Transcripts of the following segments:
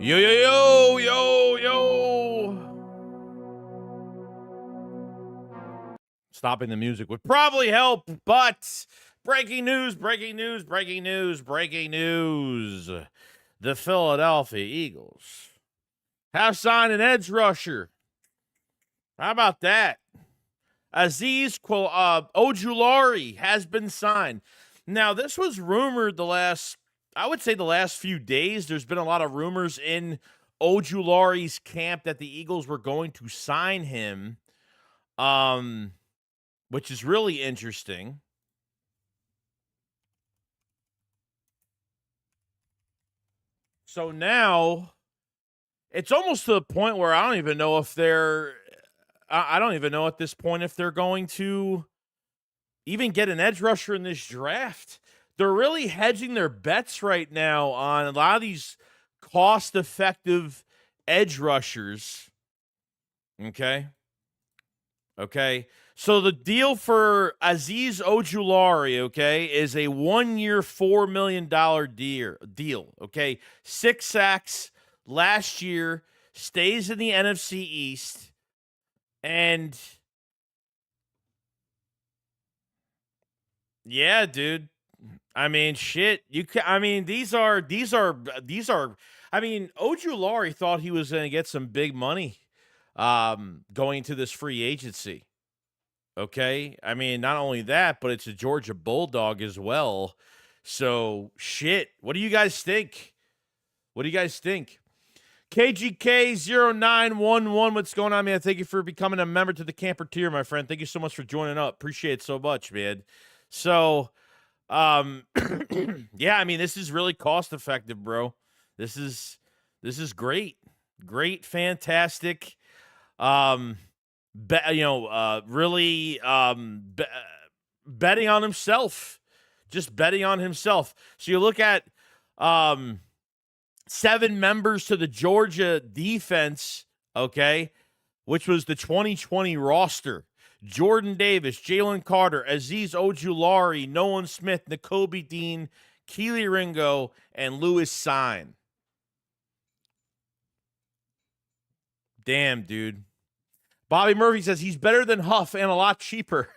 Yo, yo, yo, yo, yo. Stopping the music would probably help, but breaking news, breaking news, breaking news, breaking news. The Philadelphia Eagles have signed an edge rusher. How about that? Azeez Ojulari has been signed. Now, this was rumored the last few days. There's been a lot of rumors in Ojulari's camp that the Eagles were going to sign him, which is really interesting. So now it's almost to the point where I don't even know if I don't even know at this point if they're going to even get an edge rusher in this draft. They're really hedging their bets right now on a lot of these cost-effective edge rushers. Okay. So the deal for Azeez Ojulari, okay, is a 1-year, $4 million deal. Okay. 6 sacks last year, stays in the NFC East, and yeah, dude. I mean, shit. These are. I mean, Ojulari thought he was going to get some big money, going into this free agency. Okay, I mean, not only that, but it's a Georgia Bulldog as well. So, shit. What do you guys think? KGK0911, what's going on, man? Thank you for becoming a member to the camper tier, my friend. Thank you so much for joining up. Appreciate it so much, man. So, yeah, I mean, this is really cost effective, bro. This is great, fantastic. Really, betting on himself, just betting on himself. So you look at 7 members to the Georgia defense, okay, which was the 2020 roster. Jordan Davis, Jalen Carter, Azeez Ojulari, Nolan Smith, Nakobe Dean, Keely Ringo, and Lewis Sine. Damn, dude. Bobby Murphy says he's better than Huff and a lot cheaper.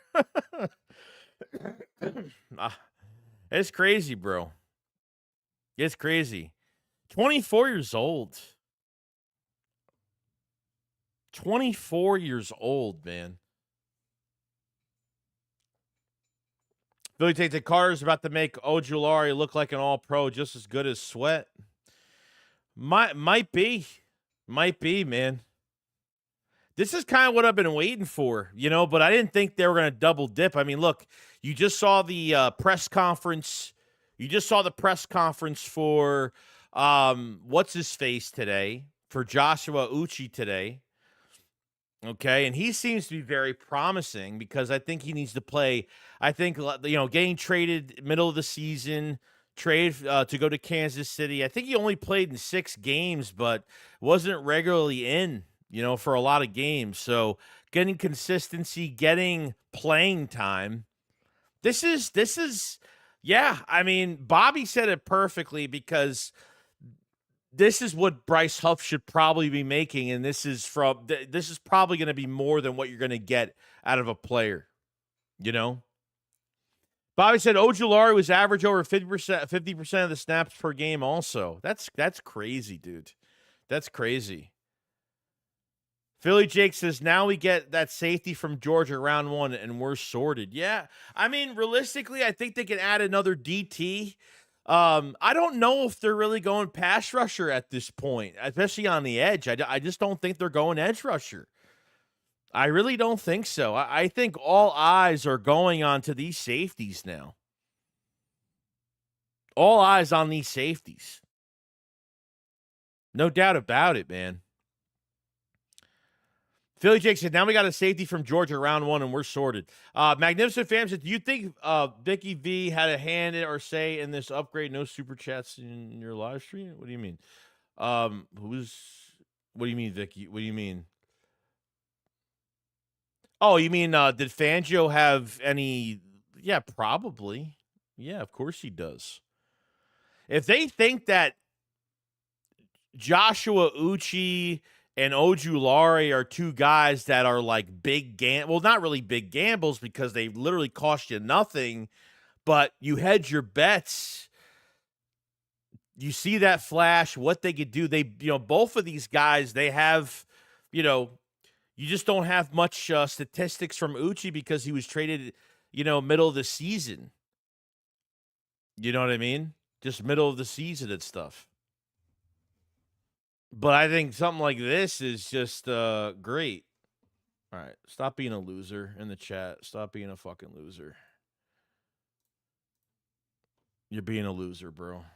It's crazy, bro. It's crazy. 24 years old. 24 years old, man. Billy Tate the Carter's about to make Ojulari look like an all-pro just as good as Sweat. Might be, man. This is kind of what I've been waiting for, but I didn't think they were going to double dip. I mean, look, you just saw the press conference. You just saw the press conference for what's-his-face today, for Joshua Uche today. Okay, and he seems to be very promising because I think he needs to play. I think, getting traded middle of the season, to go to Kansas City. I think he only played in 6 games, but wasn't regularly in, for a lot of games. So getting consistency, getting playing time. This is, yeah, I mean, Bobby said it perfectly because this is what Bryce Huff should probably be making, and this is probably going to be more than what you're going to get out of a player, Bobby said Ojulari was average over 50% of the snaps per game also. That's crazy, dude. That's crazy. Philly Jake says, now we get that safety from Georgia round 1, and we're sorted. Yeah, I mean, realistically, I think they can add another DT. I don't know if they're really going pass rusher at this point, especially on the edge. I just don't think they're going edge rusher. I really don't think so. I think all eyes are going on to these safeties now. All eyes on these safeties. No doubt about it, man. Philly Jake said, now we got a safety from Georgia round 1, and we're sorted. Magnificent Fam said, do you think Vicky V had a hand or say in this upgrade? No super chats in your live stream? What do you mean? What do you mean, Vicky? What do you mean? Oh, you mean, did Fangio have any? Yeah, probably. Yeah, of course he does. If they think that Joshua Uche and Ojulari are two guys that are like big well, not really big gambles because they literally cost you nothing, but you hedge your bets. You see that flash, what they could do. They, both of these guys, they have, you just don't have much statistics from Uche because he was traded, middle of the season. You know what I mean? Just middle of the season and stuff. But I think something like this is just great. All right, stop being a loser in the chat. Stop being a fucking loser. You're being a loser, bro.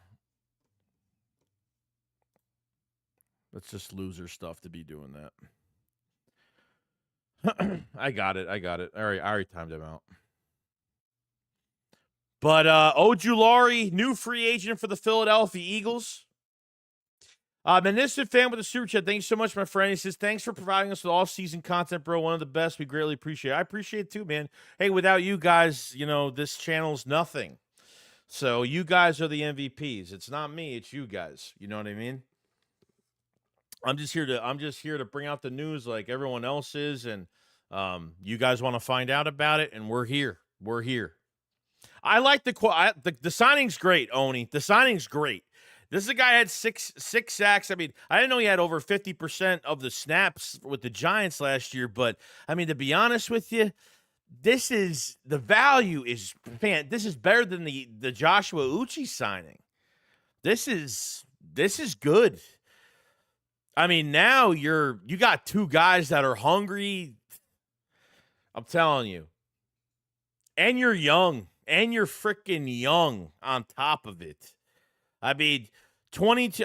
That's just loser stuff to be doing that. I got it. All right, I already timed him out. But Ojulari, new free agent for the Philadelphia Eagles. Minister fan with the super chat. Thank you so much, my friend. He says, thanks for providing us with off-season content, bro. One of the best. We greatly appreciate it. I appreciate it too, man. Hey, without you guys, this channel's nothing. So you guys are the MVPs. It's not me, it's you guys. You know what I mean? I'm just here to bring out the news like everyone else is, and you guys want to find out about it, and we're here. We're here. I like the signing's great, Oni. The signing's great. This is a guy had six sacks. I mean, I didn't know he had over 50% of the snaps with the Giants last year, but I mean, to be honest with you, this is the value is this is better than the Joshua Uche signing. This is good. I mean, now you got two guys that are hungry. I'm telling you. And you're young. And you're freaking young on top of it. I mean, 22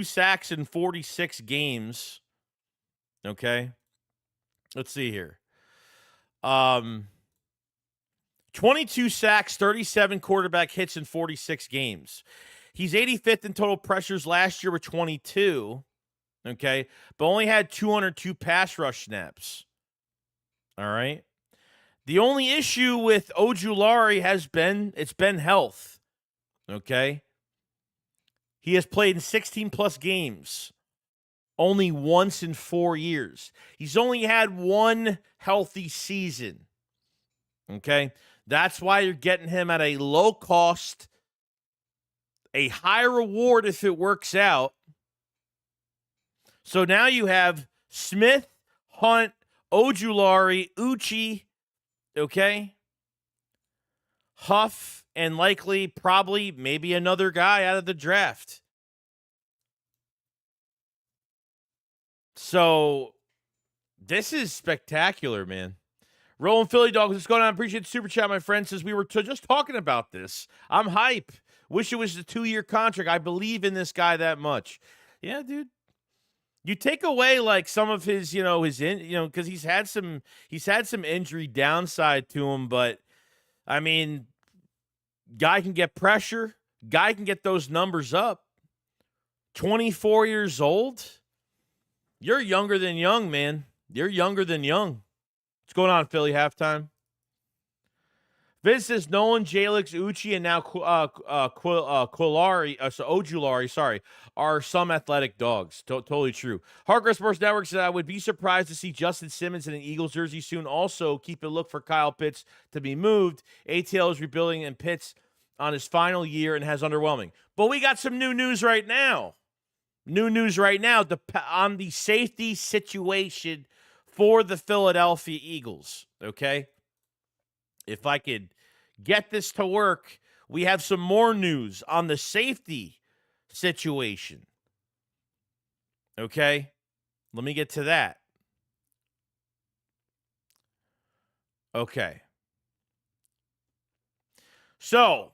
sacks in 46 games. Okay. Let's see here. 22 sacks, 37 quarterback hits in 46 games. He's 85th in total pressures last year with 22. Okay. But only had 202 pass rush snaps. All right. The only issue with Ojulari has been health. Okay. He has played in 16 plus games only once in 4 years. He's only had one healthy season. Okay. That's why you're getting him at a low cost, a high reward if it works out. So now you have Smith, Hunt, Ojulari, Uche, okay, Huff, and likely, probably, maybe another guy out of the draft. So this is spectacular, man. Rolling Philly Dog, what's going on? Appreciate the super chat, my friend. Says we were just talking about this. I'm hype. Wish it was a 2-year contract. I believe in this guy that much. Yeah, dude. You take away like some of his, because he's had some injury downside to him, but I mean, guy can get pressure, guy can get those numbers up. 24 years old. You're younger than young, man. You're younger than young. What's going on, Philly halftime? Vince says Nolan, Jalix, Uche, and now Ojulari, are some athletic dogs. Totally true. Hardcore Sports Network said I would be surprised to see Justin Simmons in an Eagles jersey soon. Also, keep a look for Kyle Pitts to be moved. ATL is rebuilding, and Pitts on his final year and has underwhelming. But we got some new news right now. On the safety situation for the Philadelphia Eagles. Okay. If I could get this to work, we have some more news on the safety situation. Okay? Let me get to that. Okay. So,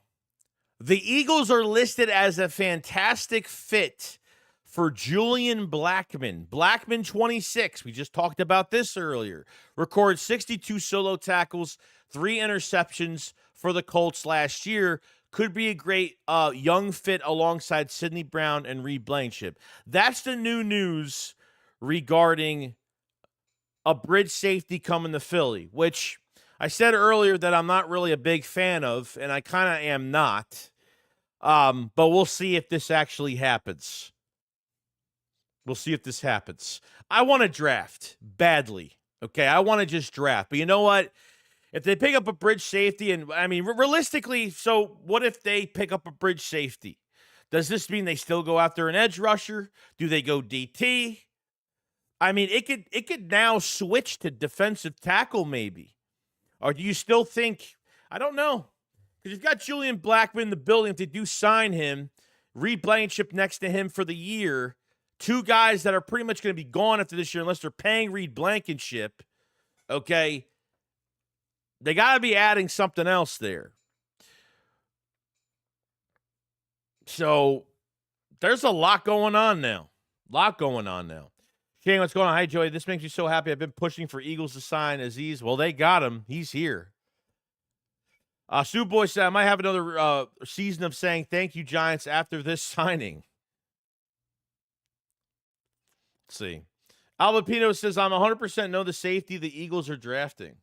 the Eagles are listed as a fantastic fit for Julian Blackman. Blackman, 26. We just talked about this earlier. Recorded 62 solo tackles, 3 interceptions for the Colts last year. Could be a great young fit alongside Sidney Brown and Reed Blankenship. That's the new news regarding a bridge safety coming to Philly, which I said earlier that I'm not really a big fan of, and I kind of am not. But we'll see if this actually happens. We'll see if this happens. I want to draft badly. Okay, I want to just draft. But you know what? If they pick up a bridge safety, and I mean, realistically, so what if they pick up a bridge safety? Does this mean they still go after an edge rusher? Do they go DT? I mean, it could now switch to defensive tackle, maybe. Or do you still think? I don't know. Because you've got Julian Blackman in the building. If they do sign him, Reed Blankenship next to him for the year, two guys that are pretty much going to be gone after this year unless they're paying Reed Blankenship. Okay. They got to be adding something else there. So there's a lot going on now. Shane, what's going on? Hi, Joey. This makes me so happy. I've been pushing for Eagles to sign Azeez. Well, they got him. He's here. Sue Boy said, I might have another season of saying thank you, Giants, after this signing. Let's see. Albapino says, I'm 100% know the safety the Eagles are drafting.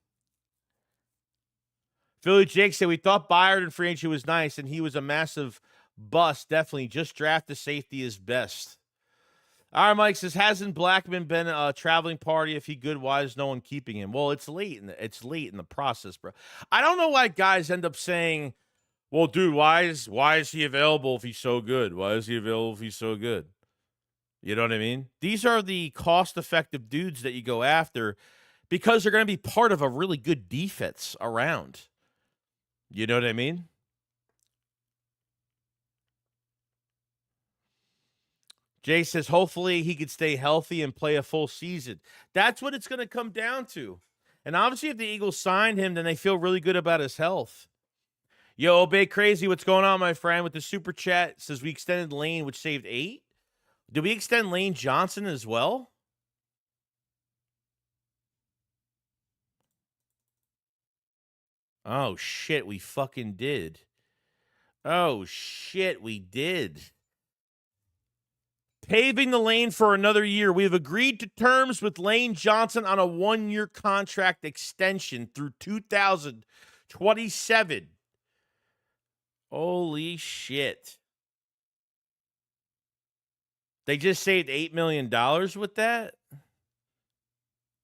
Philly Jake said, we thought Byard in free agency was nice, and he was a massive bust. Definitely. Just draft the safety is best. All right, Mike says, hasn't Blackman been a traveling party? If he good, why is no one keeping him? Well, it's late in the process, bro. I don't know why guys end up saying, well, dude, why is he available if he's so good? Why is he available if he's so good? You know what I mean? These are the cost-effective dudes that you go after because they're going to be part of a really good defense around. You know what I mean? Jay says, hopefully he could stay healthy and play a full season. That's what it's going to come down to. And obviously, if the Eagles signed him, then they feel really good about his health. Yo, Obey Crazy, what's going on, my friend? With the super chat, it says we extended Lane, which saved 8. Did we extend Lane Johnson as well? Oh, shit, we fucking did. Oh, shit, we did. Paving the lane for another year. We have agreed to terms with Lane Johnson on a 1-year contract extension through 2027. Holy shit. They just saved $8 million with that?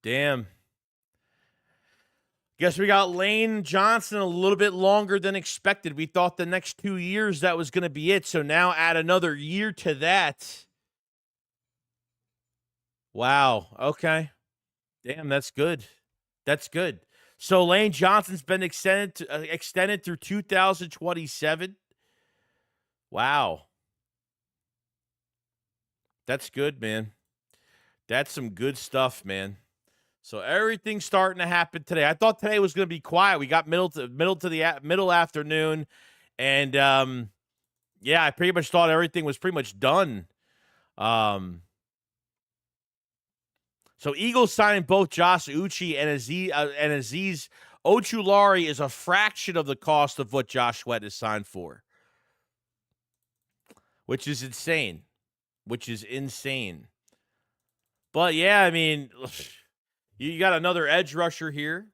Damn. Guess we got Lane Johnson a little bit longer than expected. We thought the next 2 years that was going to be it. So now add another year to that. Wow. Okay. Damn, that's good. That's good. So Lane Johnson's been extended through 2027. Wow. That's good, man. That's some good stuff, man. So everything's starting to happen today. I thought today was going to be quiet. We got middle afternoon, and yeah, I pretty much thought everything was pretty much done. So Eagles signing both Josh Uche and Azeez Ojulari is a fraction of the cost of what Josh Sweat is signed for, which is insane. But yeah, I mean, you got another edge rusher here.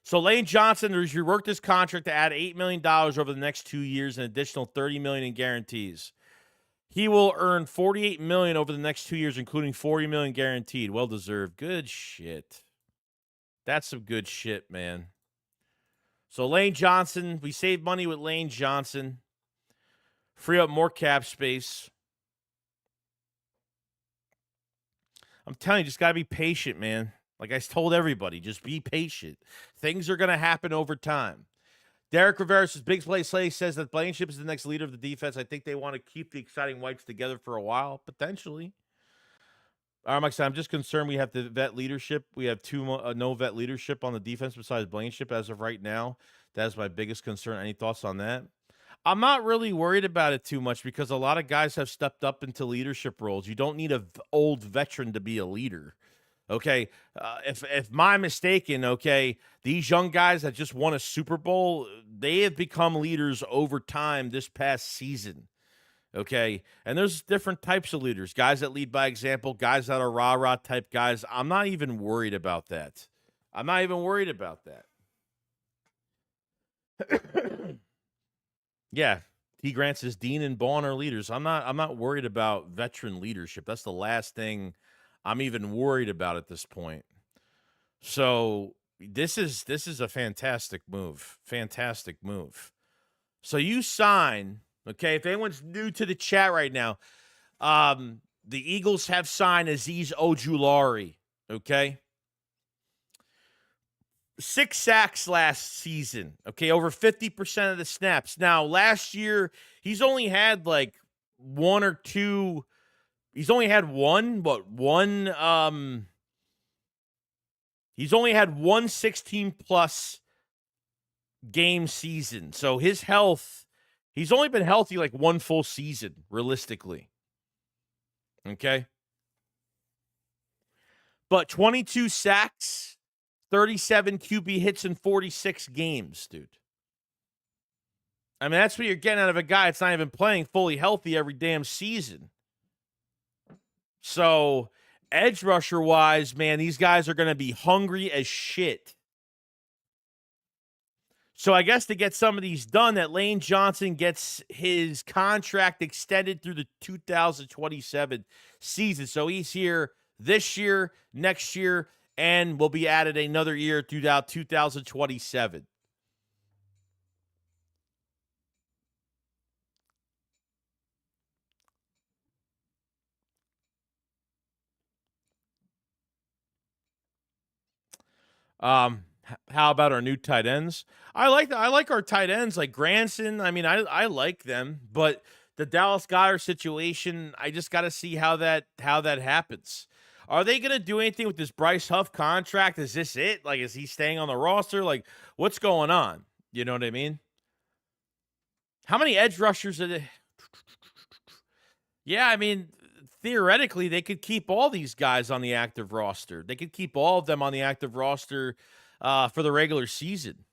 So Lane Johnson, there's reworked his contract to add $8 million over the next 2 years, an additional $30 million in guarantees. He will earn $48 million over the next 2 years, including $40 million guaranteed. Well deserved. Good shit. That's some good shit, man. So Lane Johnson, we saved money with Lane Johnson. Free up more cap space. I'm telling you, just got to be patient, man. Like I told everybody, just be patient. Things are going to happen over time. Derek Rivera says, Big Play Slay says that Blankenship is the next leader of the defense. I think they want to keep the exciting whites together for a while, potentially. All right, Mike, I'm just concerned we have to vet leadership. We have no vet leadership on the defense besides Blankenship as of right now. That's my biggest concern. Any thoughts on that? I'm not really worried about it too much because a lot of guys have stepped up into leadership roles. You don't need an old veteran to be a leader. Okay, if I'm mistaken, okay, these young guys that just won a Super Bowl, they have become leaders over time this past season. Okay, and there's different types of leaders, guys that lead by example, guys that are rah-rah type guys. I'm not even worried about that. Yeah, T. Grant says Dean and Bond are leaders. I'm not worried about veteran leadership. That's the last thing I'm even worried about at this point. So this is a fantastic move. Fantastic move. So you sign, okay? If anyone's new to the chat right now, the Eagles have signed Azeez Ojulari, okay? 6 sacks last season, okay? Over 50% of the snaps. Now, last year, he's only had like one or two. He's only had he's only had one 16-plus game season. So his health, he's only been healthy like one full season, realistically. Okay? But 22 sacks, 37 QB hits in 46 games, dude. I mean, that's what you're getting out of a guy that's not even playing fully healthy every damn season. So, edge rusher-wise, man, these guys are going to be hungry as shit. So I guess to get some of these done, that Lane Johnson gets his contract extended through the 2027 season. So he's here this year, next year, and will be added another year throughout 2027. How about our new tight ends? I like our tight ends like Granson. I mean, I like them, but the Dallas Goedert situation, I just got to see how that happens. Are they going to do anything with this Bryce Huff contract? Is this it? Like, is he staying on the roster? Like, what's going on? You know what I mean? How many edge rushers are they? Yeah, I mean, theoretically, they could keep all these guys on the active roster. They could keep all of them on the active roster for the regular season.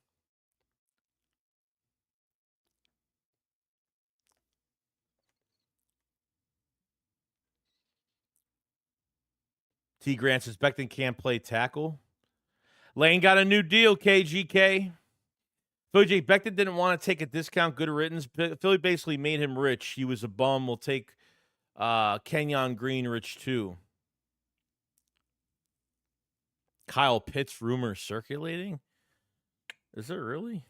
T. Grant says Becton can't play tackle. Lane got a new deal, KGK. Philly J. Becton didn't want to take a discount. Good riddance. Philly basically made him rich. He was a bum. We'll take Kenyon Green rich too. Kyle Pitts rumor circulating? Is there really?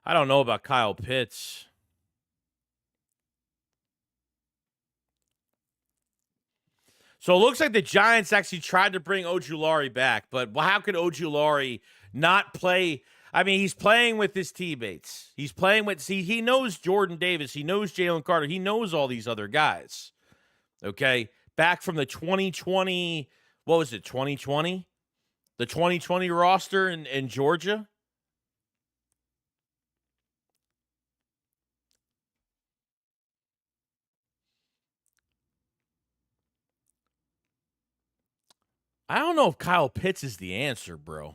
I don't know about Kyle Pitts. So it looks like the Giants actually tried to bring Ojulari back, but how could Ojulari not play? I mean, he's playing with his teammates. He's playing with, he knows Jordan Davis. He knows Jalen Carter. He knows all these other guys. Okay? Back from the 2020, what was it, 2020? The 2020 roster in Georgia. I don't know if Kyle Pitts is the answer, bro.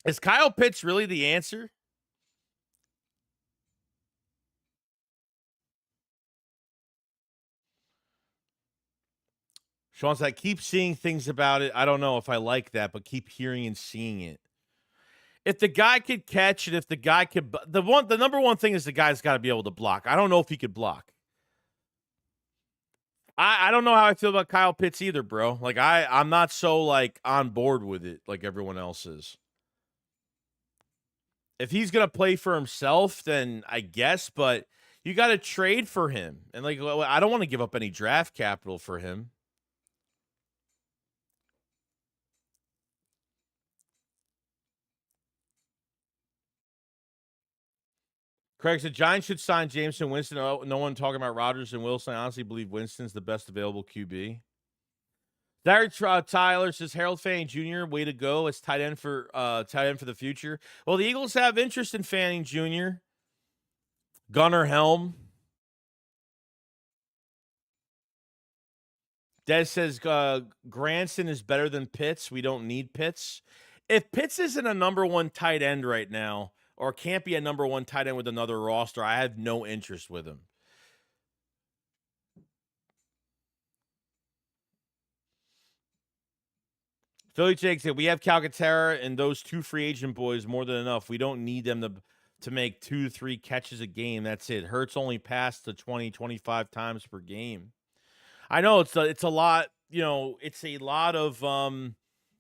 Is Kyle Pitts really the answer? Sean's like, keep seeing things about it. I don't know if I like that, but keep hearing and seeing it. If the guy could catch and if the guy could, the number one thing is the guy's got to be able to block. I don't know if he could block. I don't know how I feel about Kyle Pitts either, bro. Like I'm not so like on board with it like everyone else is. If he's gonna play for himself, then I guess, but you got to trade for him, and like I don't want to give up any draft capital for him. Craig said Giants should sign Jameson Winston. Oh, no one talking about Rodgers and Wilson. I honestly believe Winston's the best available QB. Derek Tyler says Harold Fanning Jr. way to go as tight end for the future. Well, the Eagles have interest in Fanning Jr. Gunnar Helm. Des says Granson is better than Pitts. We don't need Pitts. If Pitts isn't a number one tight end right now, or can't be a number one tight end with another roster, I have no interest with him. Philly Jake said, we have Calcaterra and those 2 free agent boys more than enough. We don't need them to make 2 to 3 catches a game. That's it. Hurts only passed to 20, 25 times per game. I know it's a lot, you know, it's a lot of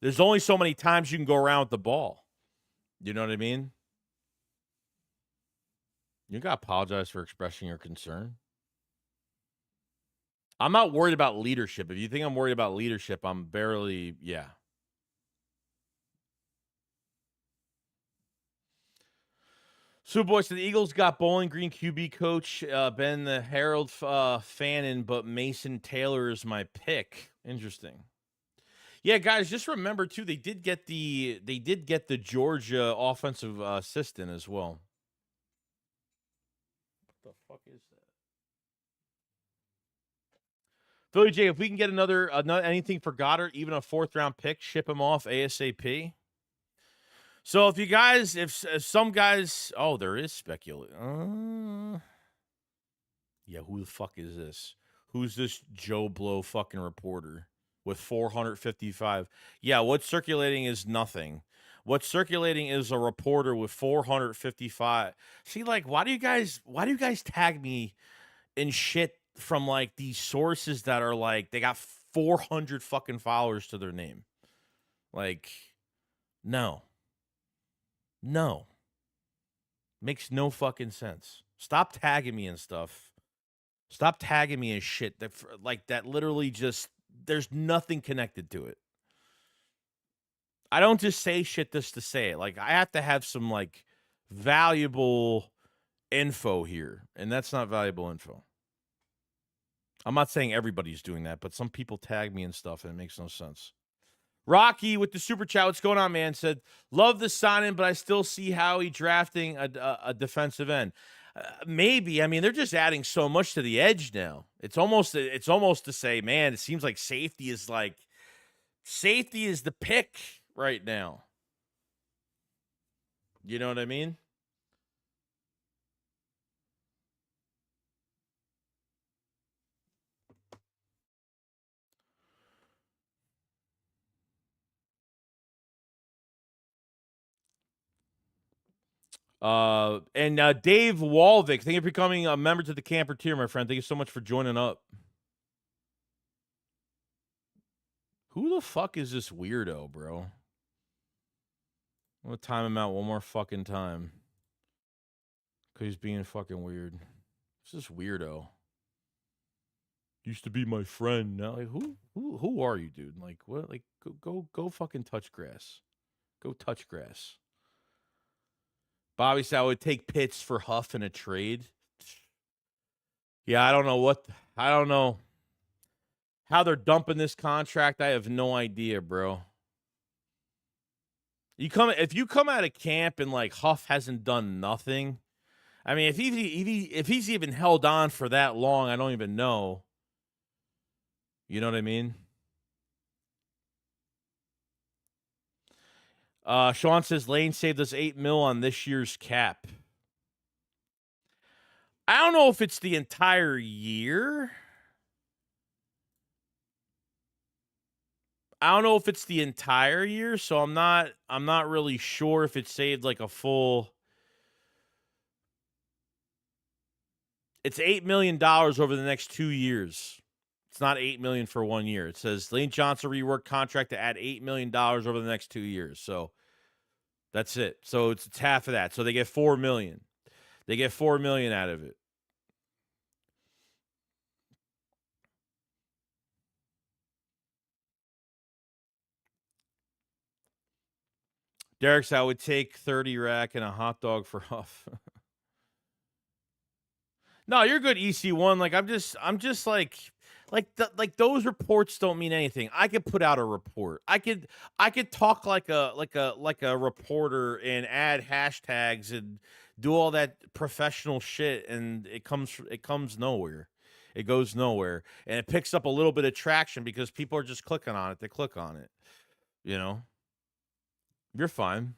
there's only so many times you can go around with the ball. You know what I mean? You got to apologize for expressing your concern. I'm not worried about leadership. If you think I'm worried about leadership, I'm barely, yeah. Superboy said the Eagles got Bowling Green QB coach Ben the Harold Fannin, but Mason Taylor is my pick. Interesting. Yeah, guys, just remember too, they did get the Georgia offensive assistant as well. What the fuck is that? Philly J, if we can get another anything for Goddard, even a 4th round pick, ship him off ASAP. So if you guys, if some guys, oh, there is speculation. Yeah, who the fuck is this? Who's this Joe Blow fucking reporter with 455? Yeah, what's circulating is nothing. What's circulating is a reporter with 455. See, like, why do you guys tag me in shit from like these sources that are like they got 400 fucking followers to their name? Like, no. Makes no fucking sense. Stop tagging me and stuff. Stop tagging me and shit that like that literally just there's nothing connected to it. I don't just say shit just to say it. Like I have to have some like valuable info here, and that's not valuable info. I'm not saying everybody's doing that, but some people tag me and stuff, and it makes no sense. Rocky with the super chat, what's going on, man? Said, love the signing, but I still see Howie drafting a defensive end. Maybe. I mean, they're just adding so much to the edge now. It's almost to say, man, it seems like safety is the pick right now. You know what I mean? And Dave Walvick, thank you for becoming a member to the camper tier, my friend. Thank you so much for joining up. Who the fuck is this weirdo, bro? I'm gonna time him out one more fucking time. Cause he's being fucking weird. This is weirdo. Used to be my friend. Now, like, who are you, dude? Like, what? Like, go fucking touch grass. Go touch grass. Bobby said I would take Pitts for Huff in a trade. Yeah, I don't know how they're dumping this contract. I have no idea, bro. If you come out of camp and like Huff hasn't done nothing. I mean, if he's even held on for that long, I don't even know. You know what I mean? Sean says Lane saved us $8 million on this year's cap. I don't know if it's the entire year. So I'm not really sure if it saved like a full. It's $8 million over the next 2 years. It's not $8 million for 1 year. It says Lane Johnson reworked contract to add $8 million over the next 2 years. So that's it. So it's half of that. So they get $4 million. They get $4 million out of it. Derek said I would take 30 rack and a hot dog for Huff. No, you're good, EC1. Like I'm just like those reports don't mean anything. I could put out a report. I could talk like a reporter and add hashtags and do all that professional shit, and it comes nowhere. It goes nowhere, and it picks up a little bit of traction because people are just clicking on it. They click on it. You know, you're fine.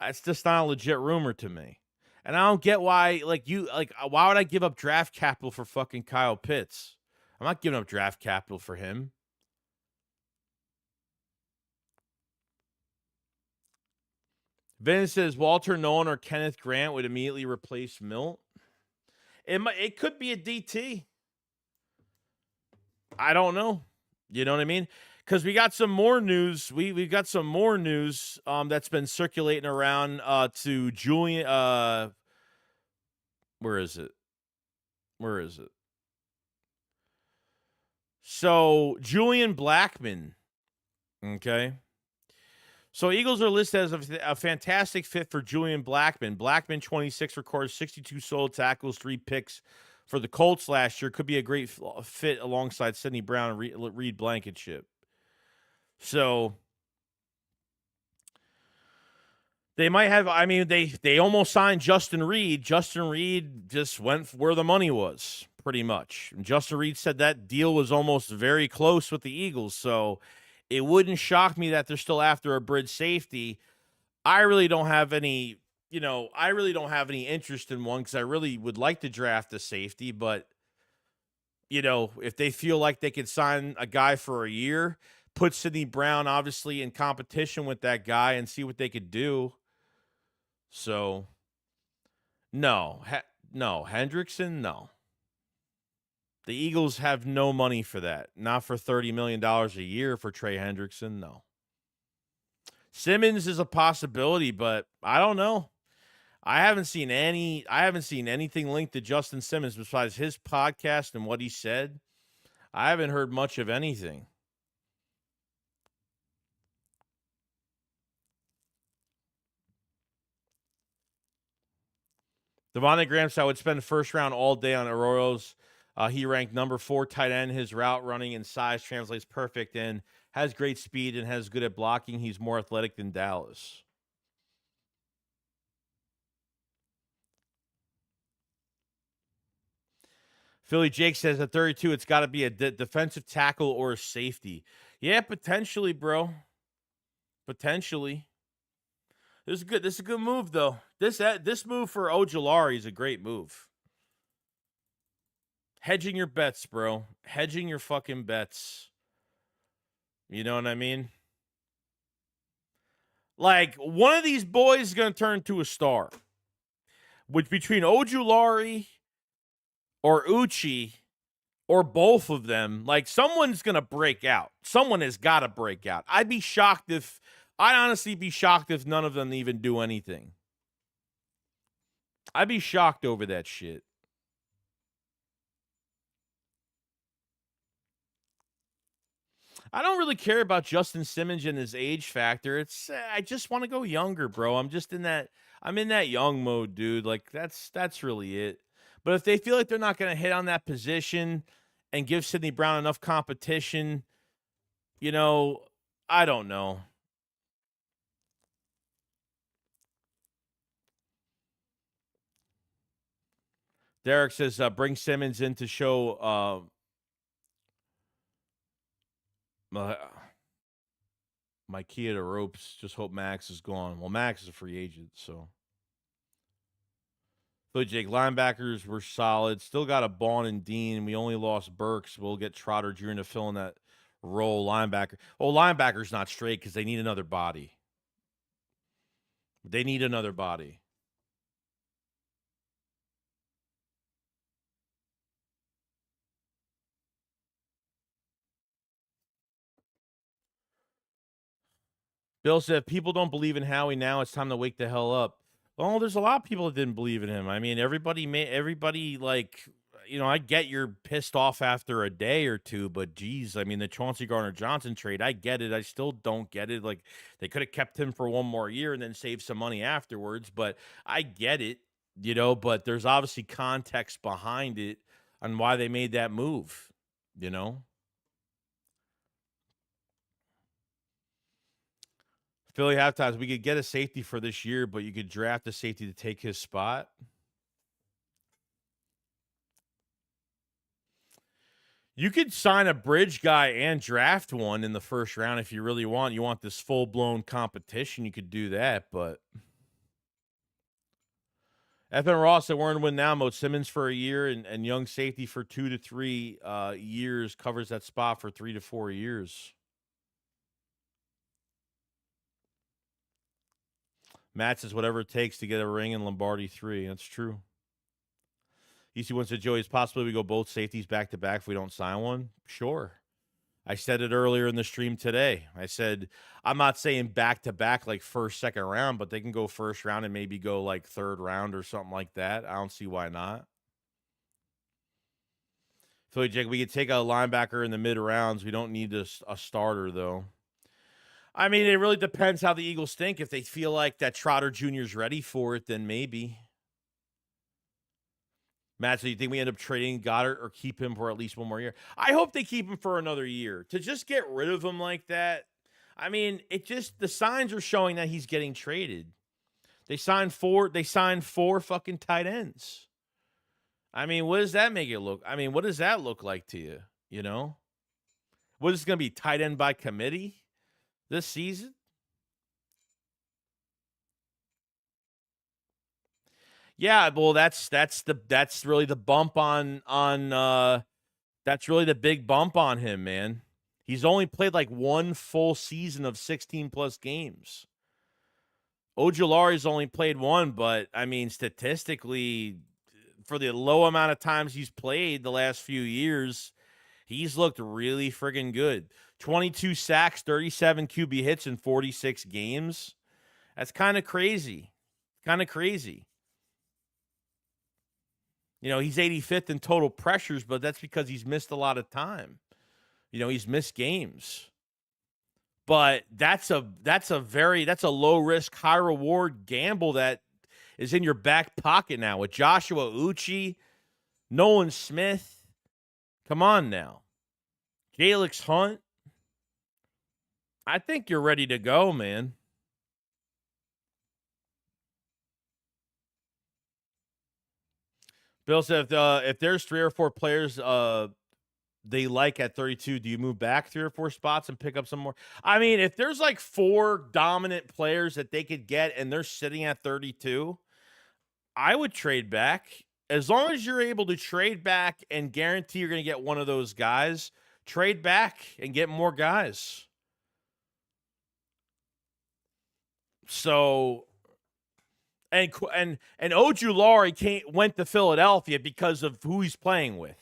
It's just not a legit rumor to me. And I don't get why, why would I give up draft capital for fucking Kyle Pitts? I'm not giving up draft capital for him. Vince says Walter Nolan or Kenneth Grant would immediately replace Milt. It could be a DT. I don't know. You know what I mean? Because we got some more news. We've got some more news that's been circulating around to Julian. Where is it? Where is it? So Julian Blackmon. Okay. So Eagles are listed as a fantastic fit for Julian Blackmon. Blackmon, 26, records 62 solo tackles, 3 picks for the Colts last year. Could be a great fit alongside Sidney Brown and Reed Blankenship. So they might have. I mean, they almost signed Justin Reed. Justin Reed just went where the money was, pretty much. And Justin Reed said that deal was almost very close with the Eagles. So it wouldn't shock me that they're still after a bridge safety. I really don't have any, I really don't have any interest in one because I really would like to draft a safety. But, if they feel like they could sign a guy for a year, put Sidney Brown obviously in competition with that guy and see what they could do. So, no, Hendrickson, no. The Eagles have no money for that. Not for $30 million a year for Trey Hendrickson, no. Simmons is a possibility, but I don't know. I haven't seen anything linked to Justin Simmons besides his podcast and what he said. I haven't heard much of anything. Devontae Graham said I would spend the first round all day on Arroyo's. He ranked number 4 tight end. His route running and size translates perfect and has great speed and has good at blocking. He's more athletic than Dallas. Philly Jake says at 32, it's got to be a defensive tackle or a safety. Yeah, potentially, bro. Potentially. This is a good move, though. This move for Ojulari is a great move. Hedging your bets, bro. Hedging your fucking bets. You know what I mean? Like, one of these boys is going to turn to a star. Which between Ojulari or Uchi or both of them, like, someone's going to break out. Someone has got to break out. I'd honestly be shocked if none of them even do anything. I'd be shocked over that shit. I don't really care about Justin Simmons and his age factor. I just want to go younger, bro. I'm in that young mode, dude. Like that's really it. But if they feel like they're not going to hit on that position and give Sidney Brown enough competition, I don't know. Derek says bring Simmons in to show my key to ropes. Just hope Max is gone. Well, Max is a free agent, so. But Jake, linebackers were solid. Still got a Bond and Dean. We only lost Burks. We'll get Trotter Jr. to fill in that role. Linebacker. Oh, linebacker's not straight because they need another body. They need another body. Bill said, if people don't believe in Howie now, it's time to wake the hell up. Well, there's a lot of people that didn't believe in him. I mean, everybody like, I get you're pissed off after a day or two, but geez, I mean, the Chauncey Gardner-Johnson trade, I get it. I still don't get it. Like, they could have kept him for one more year and then saved some money afterwards, but I get it, but there's obviously context behind it on why they made that move, Philly halftimes, we could get a safety for this year, but you could draft a safety to take his spot. You could sign a bridge guy and draft one in the first round if you really want. You want this full-blown competition, you could do that, but FN Ross said we're in win now mode. Simmons for a year and young safety for 2 to 3 years covers that spot for 3 to 4 years. Matt says whatever it takes to get a ring in Lombardi 3. That's true. EC wants to Joey, it's possible we go both safeties back to back if we don't sign one. Sure. I said it earlier in the stream today. I said, I'm not saying back to back like first, second round, but they can go first round and maybe go like third round or something like that. I don't see why not. Philly Jake, we could take a linebacker in the mid rounds. We don't need a starter, though. I mean, it really depends how the Eagles think. If they feel like that Trotter Jr. is ready for it, then maybe. Matt, so you think we end up trading Goddard or keep him for at least one more year? I hope they keep him for another year. To just get rid of him like that, I mean, the signs are showing that he's getting traded. They signed four fucking tight ends. I mean, what does that make it look? I mean, what does that look like to you? You know? What is it going to be, tight end by committee this season? Yeah, well, that's really the bump on that's really the big bump on him, man. He's only played like one full season of 16 plus games. Ojulari's only played one, but I mean, statistically, for the low amount of times he's played the last few years, he's looked really friggin' good. 22 sacks, 37 QB hits in 46 games. That's kind of crazy. Kind of crazy. You know, he's 85th in total pressures, but that's because he's missed a lot of time. You know, he's missed games. But that's a low risk, high reward gamble that is in your back pocket now with Joshua Uche, Nolan Smith. Come on now. Jalix Hunt. I think you're ready to go, man. Bill said if there's 3 or 4 players they like at 32, do you move back 3 or 4 spots and pick up some more? I mean, if there's like 4 dominant players that they could get and they're sitting at 32, I would trade back. As long as you're able to trade back and guarantee you're going to get one of those guys, trade back and get more guys. So, and Ojulari went to Philadelphia because of who he's playing with.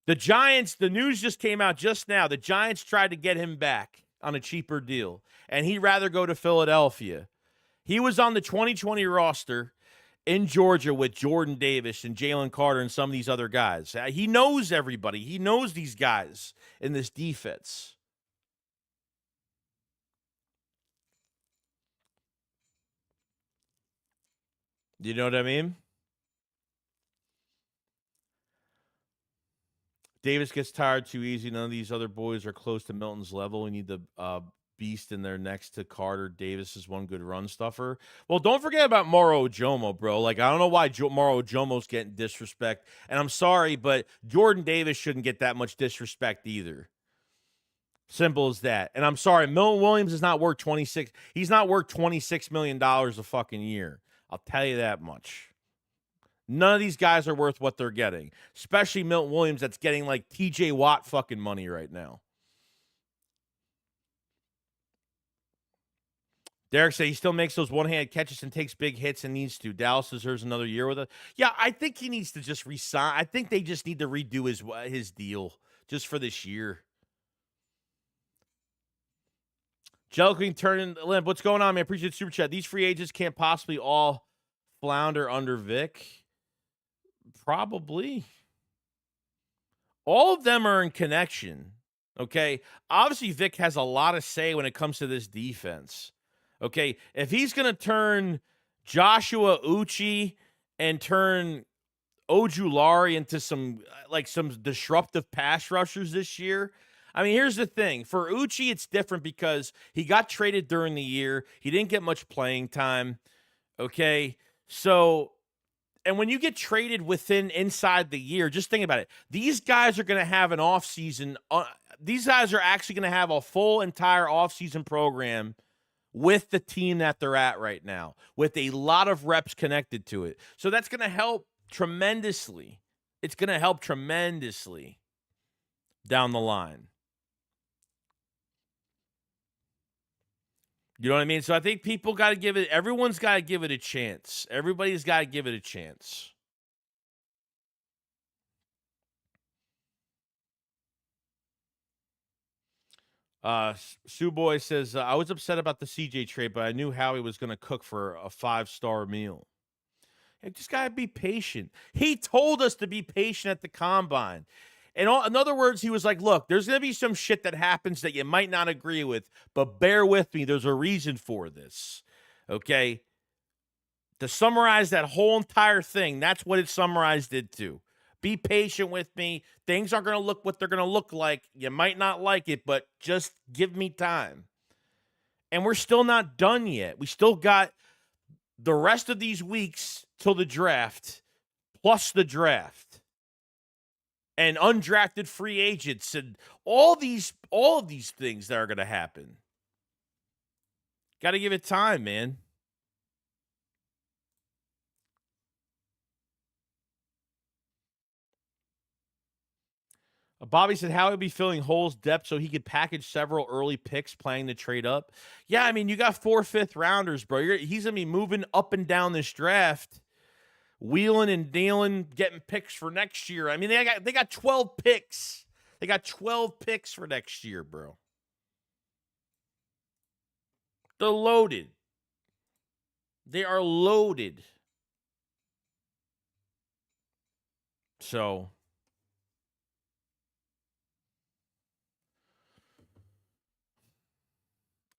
The Giants, the news just came out just now. The Giants tried to get him back on a cheaper deal, and he'd rather go to Philadelphia. He was on the 2020 roster in Georgia with Jordan Davis and Jalen Carter and some of these other guys. He knows everybody. He knows these guys in this defense. You know what I mean? Davis gets tired too easy. None of these other boys are close to Milton's level. We need the beast in there next to Carter. Davis is one good run stuffer. Well, don't forget about Moro Ojomo, bro. Like, I don't know why Moro Ojomo's getting disrespect. And I'm sorry, but Jordan Davis shouldn't get that much disrespect either. Simple as that. And I'm sorry, Milton Williams is not worth 26. He's not worth $26 million a fucking year. I'll tell you that much. None of these guys are worth what they're getting, especially Milton Williams that's getting like TJ Watt fucking money right now. Derek said he still makes those one-handed catches and takes big hits and needs to. Dallas deserves another year with it. Yeah, I think he needs to just resign. I think they just need to redo his deal just for this year. Jellicoe turning limp. What's going on, man? Appreciate the super chat. These free agents can't possibly all flounder under Vic. Probably. All of them are in connection. Okay. Obviously, Vic has a lot of say when it comes to this defense. Okay. If he's going to turn Joshua Uche and turn Ojulari into some disruptive pass rushers this year. I mean, here's the thing. For Uche, it's different because he got traded during the year. He didn't get much playing time. Okay. So, and when you get traded inside the year, just think about it. These guys are going to have an offseason. These guys are actually going to have a full entire offseason program with the team that they're at right now, with a lot of reps connected to it. So that's going to help tremendously. It's going to help tremendously down the line. You know what I mean? So I think people got to give it, everyone's got to give it a chance. Everybody's got to give it a chance. Sue Boy says, I was upset about the CJ trade, but I knew Howie was going to cook for a 5-star meal. You just got to be patient. He told us to be patient at the combine. And in other words, he was like, look, there's going to be some shit that happens that you might not agree with, but bear with me. There's a reason for this. Okay? To summarize that whole entire thing, that's what it summarized into. Be patient with me. Things aren't going to look what they're going to look like. You might not like it, but just give me time. And we're still not done yet. We still got the rest of these weeks till the draft, plus the draft, and undrafted free agents, and all of these things that are going to happen. Got to give it time, man. Bobby said how he'd be filling holes depth so he could package several early picks playing to trade up. Yeah, I mean, you got 4 5th-rounders, bro. He's going to be moving up and down this draft, wheeling and dealing, getting picks for next year. I mean, they got 12 picks. They got 12 picks for next year, bro. They're loaded. They are loaded. So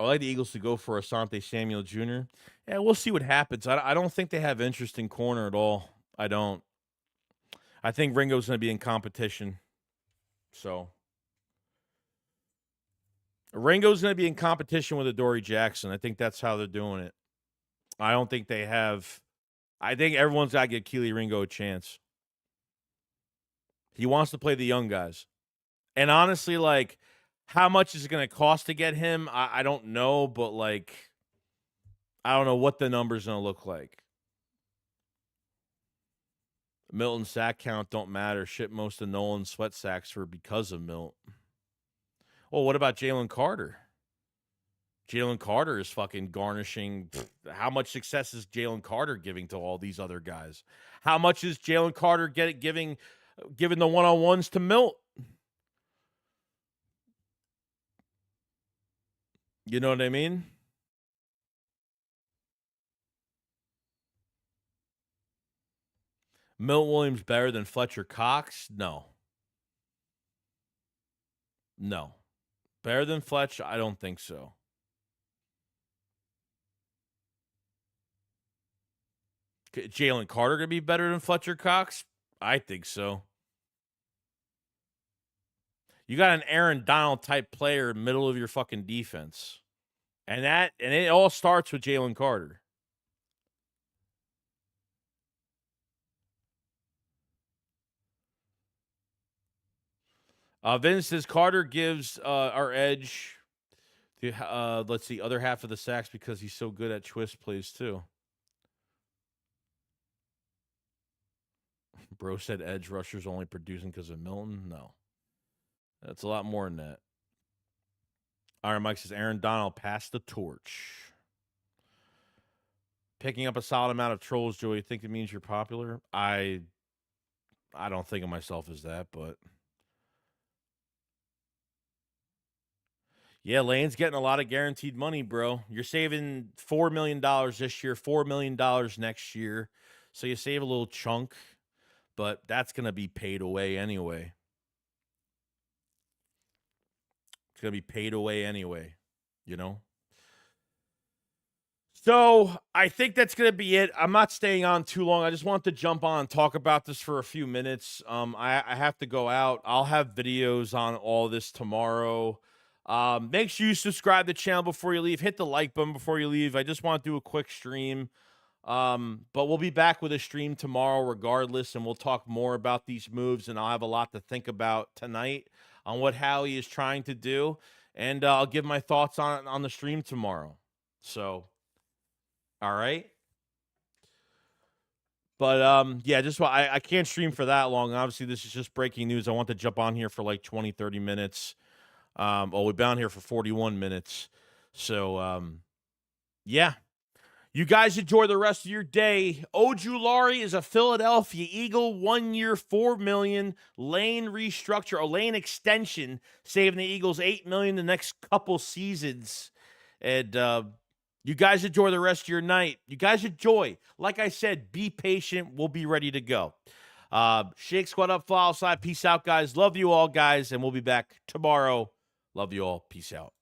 I like the Eagles to go for Asante Samuel Jr. Yeah, we'll see what happens. I don't think they have interest in corner at all. I don't. I think Ringo's going to be in competition. So Ringo's going to be in competition with Adoree Jackson. I think that's how they're doing it. I don't think they have. I think everyone's got to give Keely Ringo a chance. He wants to play the young guys. And honestly, like, how much is it going to cost to get him? I don't know, but, like, I don't know what the number's going to look like. Milton sack count don't matter. Ship most of Nolan's sweat sacks for because of Milt. Well, what about Jalen Carter? Jalen Carter is fucking garnishing. How much success is Jalen Carter giving to all these other guys? How much is Jalen Carter giving the one-on-ones to Milt? You know what I mean? Milt Williams better than Fletcher Cox? No. No. Better than Fletch? I don't think so. Jalen Carter going to be better than Fletcher Cox? I think so. You got an Aaron Donald type player in the middle of your fucking defense. And it all starts with Jalen Carter. Vince says Carter gives our edge the let's see, other half of the sacks because he's so good at twist plays too. Bro said edge rushers only producing because of Milton. No. That's a lot more than that. Iron Mike says Aaron Donald passed the torch. Picking up a solid amount of trolls, Joey. You think it means you're popular? I don't think of myself as that, but yeah, Lane's getting a lot of guaranteed money, bro. You're saving $4 million this year, $4 million next year. So you save a little chunk, but that's going to be paid away anyway. It's going to be paid away anyway, you know? So I think that's going to be it. I'm not staying on too long. I just want to jump on and talk about this for a few minutes. I have to go out. I'll have videos on all this tomorrow. Make sure you subscribe to the channel before you leave. Hit the like button before you leave. I just want to do a quick stream. But we'll be back with a stream tomorrow regardless, and we'll talk more about these moves, and I'll have a lot to think about tonight on what Howie is trying to do, and I'll give my thoughts on the stream tomorrow. So, all right. But yeah, just I can't stream for that long. Obviously, this is just breaking news. I want to jump on here for like 20, 30 minutes. We've been on here for 41 minutes. So Yeah. You guys enjoy the rest of your day. Ojulari is a Philadelphia Eagle, 1 year, $4 million lane restructure, a lane extension, saving the Eagles $8 million the next couple seasons. And you guys enjoy the rest of your night. You guys enjoy. Like I said, be patient. We'll be ready to go. Shake Squad up, follow side. Peace out, guys. Love you all, guys, and we'll be back tomorrow. Love you all. Peace out.